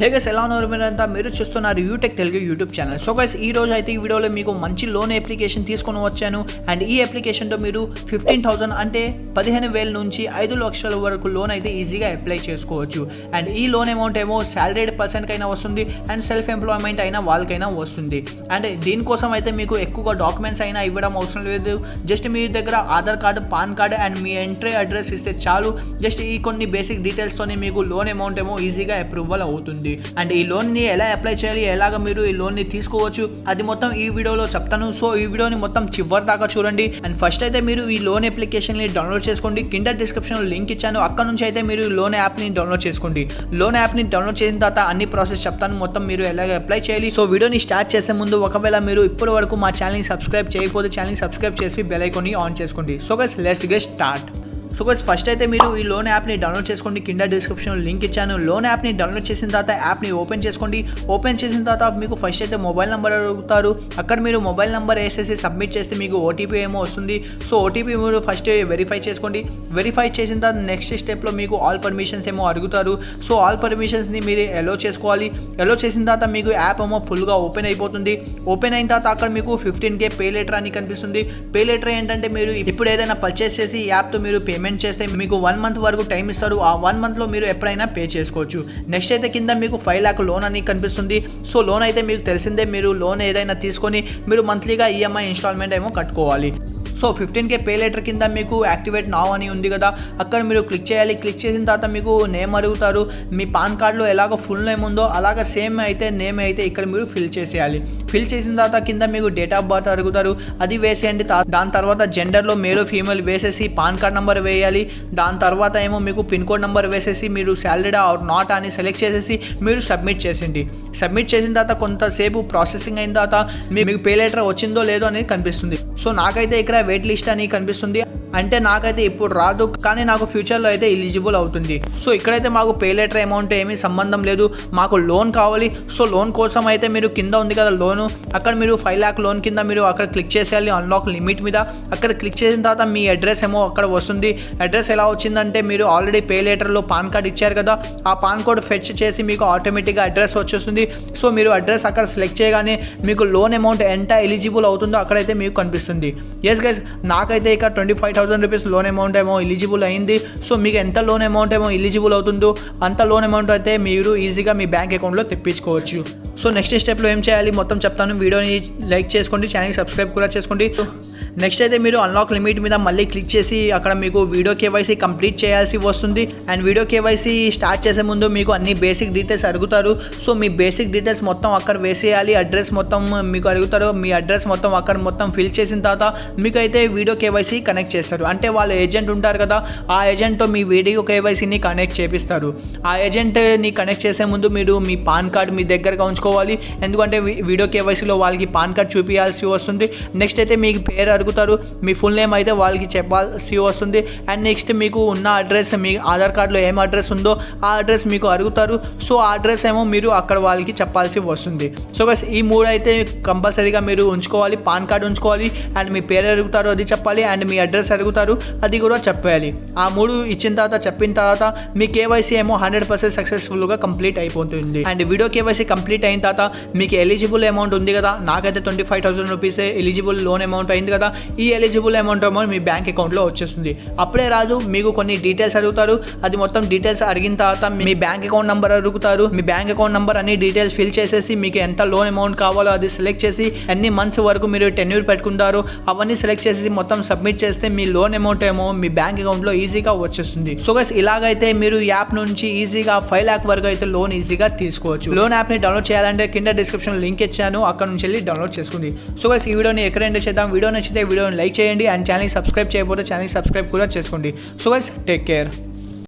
Hey guys ఎలా ఉన్నారు మీరంతా మీరు చూస్తున్నారు Utech Telugu YouTube channel. So guys ఈ రోజు అయితే ఈ వీడియోలో మీకు మంచి లోన్ అప్లికేషన్ తీసుకొని వచ్చాను. అండ్ ఈ అప్లికేషన్తో మీరు 15,000 అంటే 15,000 నుంచి 5 లక్షల వరకు లోన్ అయితే ఈజీగా అప్లై చేసుకోవచ్చు. అండ్ ఈ లోన్ అమౌంట్ ఏమో సాలరీడ్ పర్సన్కి అయినా వస్తుంది అండ్ సెల్ఫ్ ఎంప్లాయ్మెంట్ అయినా వాళ్ళకైనా వస్తుంది. అండ్ దీనికోసం అయితే మీకు ఎక్కువగా డాక్యుమెంట్స్ అయినా ఇవ్వడం అవసరం లేదు. జస్ట్ మీ దగ్గర Aadhaar card, pan card and me entry address ఇస్తే చాలు. జస్ట్ ఈ కొన్ని బేసిక్ డీటెయిల్స్తోనే మీకు లోన్ అమౌంట్ ఏమో ఈజీగా అప్రూవల్ అవుతుంది. అండ్ ఈ లోన్ ని ఎలా అప్లై చేయాలి, ఎలాగ మీరు ఈ లోన్ ని తీసుకోవచ్చు అది మొత్తం ఈ వీడియోలో చెప్తాను. సో ఈ వీడియోని మొత్తం చివరి దాకా చూడండి. అండ్ ఫస్ట్ అయితే మీరు ఈ లోన్ అప్లికేషన్ ని డౌన్లోడ్ చేసుకోండి. కింద డిస్క్రిప్షన్ లో లింక్ ఇచ్చాను, అక్కడ నుంచి అయితే మీరు లోన్ యాప్ ని డౌన్లోడ్ చేసుకోండి. లోన్ యాప్ ని డౌన్లోడ్ చేసిన తర్వాత అన్ని ప్రాసెస్ చెప్తాను మొత్తం మీరు ఎలాగ అప్లై చేయాలి. సో వీడియోని స్టార్ట్ చేసే ముందు ఒకవేళ మీరు ఇప్పటి వరకు మా ఛానల్ ని సబ్స్క్రైబ్ చేయకపోతే ఛానల్ ని సబ్స్క్రైబ్ చేసి బెల్ ఐకాన్ ని ఆన్ చేసుకోండి. So guys let's get start. So guys first అయితే మీరు ఈ లోన్ యాప్ని డౌన్లోడ్ చేసుకోండి. కింద డిస్క్రిప్షన్లో లింక్ ఇచ్చాను. లోన్ యాప్ని డౌన్లోడ్ చేసిన తర్వాత యాప్ని ఓపెన్ చేసుకోండి. ఓపెన్ చేసిన తర్వాత మీకు ఫస్ట్ అయితే మొబైల్ నెంబర్ అడుగుతారు. అక్కడ మీరు మొబైల్ నెంబర్ వేసేసి సబ్మిట్ చేస్తే మీకు ఓటీపీ ఏమో వస్తుంది. సో ఓటీపీ మీరు ఫస్ట్ వెరిఫై చేసుకోండి. వెరిఫై చేసిన తర్వాత నెక్స్ట్ స్టెప్లో మీకు ఆల్ పర్మిషన్స్ ఏమో అడుగుతారు. సో ఆల్ పర్మిషన్స్ని మీరు ఎలో చేసుకోవాలి. ఎలో చేసిన తర్వాత మీకు యాప్ ఏమో ఫుల్గా ఓపెన్ అయిపోతుంది. ఓపెన్ అయిన తర్వాత అక్కడ మీకు 15K పే లెటర్ అని కనిపిస్తుంది. పే లెటర్ ఏంటంటే మీరు ఇప్పుడు ఏదైనా పర్చేస్ చేసి ఈ యాప్తో మీరు పేమెంట్ చేస్తే మీకు 1 మంత్ వరకు టైం ఇస్తారు. ఆ 1 మంత్లో మీరు ఎప్పుడైనా పే చేసుకోవచ్చు. నెక్స్ట్ అయితే కింద మీకు 5 lakh లోన్ అని కనిపిస్తుంది. సో లోన్ అయితే మీకు తెలిసిందే, మీరు లోన్ ఏదైనా తీసుకొని మీరు మంత్లీగా ఈఎంఐ ఇన్స్టాల్మెంట్ ఏమో కట్టుకోవాలి. సో 15K పే లెటర్ కింద మీకు యాక్టివేట్ నౌ అని ఉంది కదా, అక్కడ మీరు క్లిక్ చేయాలి. క్లిక్ చేసిన తర్వాత మీకు నేమ్ అడుగుతారు. మీ పాన్ కార్డులో ఎలాగో ఫుల్ నేమ్ ఉందో అలాగ సేమ్ అయితే నేమ్ అయితే ఇక్కడ మీరు ఫిల్ చేసేయాలి. ఫిల్ చేసిన తర్వాత కింద మీకు డేట్ ఆఫ్ బర్త్ అడుగుతారు, అది వేసేయండి. దాని తర్వాత జెండర్లో మేల్ ఫీమేల్ వేసేసి పాన్ కార్డ్ నెంబర్ వేయాలి. దాని తర్వాత ఏమో మీకు పిన్ కోడ్ నెంబర్ వేసేసి మీరు సాలరీడ్ ఆర్ నాట్ అని సెలెక్ట్ చేసేసి మీరు సబ్మిట్ చేసింది. సబ్మిట్ చేసిన తర్వాత కొంతసేపు ప్రాసెసింగ్ అయిన తర్వాత మీకు పే లెటర్ వచ్చిందో లేదో అనేది కనిపిస్తుంది. సో నాకైతే ఇక్కడ వెయిట్ లిస్ట్ అని కనిపిస్తుంది. అంటే నాకైతే ఇప్పుడు రాదు, కానీ నాకు ఫ్యూచర్లో అయితే ఎలిజిబుల్ అవుతుంది. సో ఇక్కడైతే మాకు పే లెటర్ అమౌంట్ ఏమీ సంబంధం లేదు, మాకు లోన్ కావాలి. సో లోన్ కోసం అయితే మీరు కింద ఉంది కదా లోను, అక్కడ మీరు 5 lakh లోన్ కింద మీరు అక్కడ క్లిక్ చేసేయాలి అన్లాక్ లిమిట్ మీద. అక్కడ క్లిక్ చేసిన తర్వాత మీ అడ్రస్ ఏమో అక్కడ వస్తుంది. అడ్రస్ ఎలా వచ్చిందంటే మీరు ఆల్రెడీ పే లెటర్లో పాన్ కార్డ్ ఇచ్చారు కదా, ఆ పాన్ కార్డ్ ఫెచ్ చేసి మీకు ఆటోమేటిక్గా అడ్రస్ వచ్చేస్తుంది. సో మీరు అడ్రస్ అక్కడ సెలెక్ట్ చేయగానే మీకు లోన్ అమౌంట్ ఎంత ఎలిజిబుల్ అవుతుందో అక్కడైతే మీకు కనిపిస్తుంది. ఎస్ గైస్ నాకైతే ఇక్కడ 25,000 రూపీస్ లోన్ అమౌంట్ ఏమో ఎలిజిబుల్ అయింది. సో మీకు ఎంత లోన్ అమౌంట్ ఏమో ఎలిజిబుల్ అవుతుందో అంత లోన్ అమౌంట్ అయితే మీరు ఈజీగా మీ బ్యాంక్ అకౌంట్లో తెప్పించుకోవచ్చు. సో నెక్స్ట్ స్టెప్లో ఏం చేయాలి మొత్తం చెప్తాను. వీడియోని లైక్ చేసుకోండి, ఛానల్కి సబ్స్క్రైబ్ కూడా చేసుకోండి. నెక్స్ట్ అయితే మీరు అన్లాక్ లిమిట్ మీద మళ్ళీ క్లిక్ చేసి అక్కడ మీకు వీడియో కేవైసీ కంప్లీట్ చేయాల్సి వస్తుంది. అండ్ వీడియో కేవైసీ స్టార్ట్ చేసే ముందు మీకు అన్ని బేసిక్ డీటెయిల్స్ అడుగుతారు. సో మీ బేసిక్ డీటెయిల్స్ మొత్తం అక్కడ వేసేయాలి. అడ్రస్ మొత్తం మీకు అడుగుతారు. మీ అడ్రస్ మొత్తం అక్కడ మొత్తం ఫిల్ చేసిన తర్వాత మీకు అయితే వీడియో కేవైసీ కనెక్ట్ చేస్తారు. అంటే వాళ్ళ ఏజెంట్ ఉంటారు కదా, ఆ ఏజెంట్తో మీ వీడియో కేవైసీని కనెక్ట్ చేపిస్తారు. ఆ ఏజెంట్ని కనెక్ట్ చేసే ముందు మీరు మీ పాన్ కార్డ్ మీ దగ్గరగా ఉంచుకోవాలి. ఎందుకంటే వీడియో కేవైసీలో వాళ్ళకి పాన్ కార్డ్ చూపించాల్సి వస్తుంది. నెక్స్ట్ అయితే మీకు పేరు అడుగుతారు, మీ ఫుల్ నేమ్ అయితే వాళ్ళకి చెప్పాల్సి వస్తుంది. అండ్ నెక్స్ట్ మీకు ఉన్న అడ్రస్, మీ ఆధార్ కార్డులో ఏం అడ్రస్ ఉందో ఆ అడ్రస్ మీకు అడుగుతారు. సో ఆ అడ్రస్ ఏమో మీరు అక్కడ వాళ్ళకి చెప్పాల్సి వస్తుంది. సో గైస్ ఈ 3 అయితే కంపల్సరీగా మీరు ఉంచుకోవాలి. పాన్ కార్డ్ ఉంచుకోవాలి, అండ్ మీ పేరు అడుగుతారు అది చెప్పాలి, అండ్ మీ అడ్రస్ అడుగుతారు అది కూడా చెప్పాలి. ఆ 3 ఇచ్చిన తర్వాత చెప్పిన తర్వాత మీ కేవైసీ ఏమో 100% సక్సెస్ఫుల్గా కంప్లీట్ అయిపోతుంది. అండ్ వీడియో కేవైసీ కంప్లీట్ అయిన తర్వాత మీకు ఎలిజిబుల్ అమౌంట్ ఉంది కదా, నాకైతే 25,000 రూపీస్ ఎలిజిబుల్ లోన్ అమౌంట్ అయింది కదా, ఈ ఎలిజిబుల్ అమౌంట్ మీ బ్యాంక్ అకౌంట్లో వచ్చేస్తుంది. అప్పుడే రాదు, మీకు కొన్ని డీటెయిల్స్ అడుగుతారు. అది మొత్తం డీటెయిల్స్ అడిగిన తర్వాత మీ బ్యాంక్ అకౌంట్ నెంబర్ అడుగుతారు. మీ బ్యాంక్ అకౌంట్ నెంబర్ అన్ని డీటెయిల్స్ ఫిల్ చేసేసి మీకు ఎంత లోన్ అమౌంట్ కావాలో అది సెలెక్ట్ చేసి ఎన్ని మంత్స్ వరకు మీరు టెన్యూర్ పెట్టుకుంటారు అవన్నీ సెలెక్ట్ చేసి మొత్తం సబ్మిట్ చేస్తే మీ లోన్ అమౌంట్ ఏమో మీ బ్యాంక్ అకౌంట్లో ఈజీగా వచ్చేస్తుంది. సో గైస్ ఇలాగైతే మీరు యాప్ నుంచి ఈజీగా 5 lakh వరకు అయితే లోన్ ఈజీగా తీసుకోవచ్చు. లోన్ యాప్ని డౌన్లోడ్ చేయాలంటే కింద డిస్క్రిప్షన్ లింక్ ఇచ్చాను, అక్కడ నుంచి వెళ్ళి డౌన్లోడ్ చేసుకోండి. సో గైస్ ఈ వీడియోని ఎక్కడ ఎండ్ చేద్దాం. వీడియో నచ్చితే వీడియోని లైక్ చేయండి, అండ్ ఛానల్ని సబ్స్క్రైబ్ చేయకపోతే ఛానల్ని సబ్స్క్రైబ్ కూడా చేసుకోండి. So guys take care.